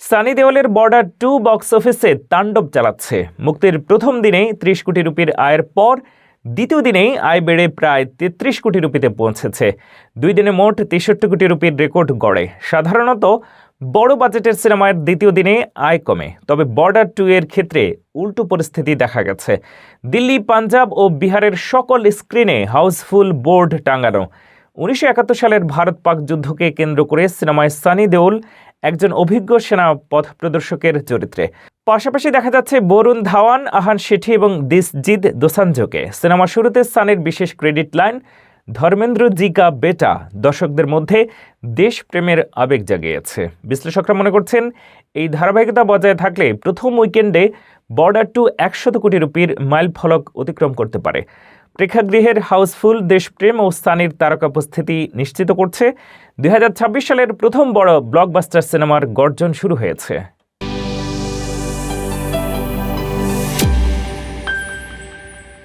Sunny দেওলের border 2 box অফিসে তাণ্ডব চালাচ্ছে। মুক্তির প্রথম দিনেই ৩০ কোটি রুপির আয়ের পর দ্বিতীয় দিনেই আয় বেড়ে প্রায় ৩৩ কোটি রুপিতে পৌঁছেছে। ২ দিনে মোট ৬৩ কোটি রুপির রেকর্ড গড়ে। সাধারণত বড় বাজেটের সিনেমার দ্বিতীয় দিনে আয় কমে, তবে বর্ডার 2 এর ক্ষেত্রে উল্টো পরিস্থিতি দেখা গেছে। দিল্লি, পাঞ্জাব ও বিহারের সকল স্ক্রিনে হাউসফুল বোর্ড টাঙানো। ১৯৭১ সালের ভারত-পাক যুদ্ধকে কেন্দ্র করে সিনেমায় সানি দেওল একজন অভিজ্ঞ সেনা পথ প্রদর্শকের চরিত্রে। পাশাপাশি দেখা যাচ্ছে বরুণ ধাওয়ান, আহান শেঠি এবং দিসজিৎ দোসাঞ্জকে। সিনেমার শুরুতে সানির বিশেষ ক্রেডিট লাইন ধর্মেন্দ্র জি কা বেটা দর্শকদের মধ্যে দেশপ্রেমের আবেগ জাগিয়েছে। বিশ্লেষকরা মনে করছেন, এই ধারাবাহিকতা বজায় থাকলে প্রথম উইকেন্ডে বর্ডার 2 ১০০ কোটি রুপির মাইলফলক অতিক্রম করতে পারে। প্রেক্ষাগৃহের হাউসফুল দেশপ্রেম ও সানির তারকা উপস্থিতি নিশ্চিত করছে ২০২৬ সালের প্রথম বড় ব্লকবাস্টার সিনেমার গর্জন শুরু হয়েছে।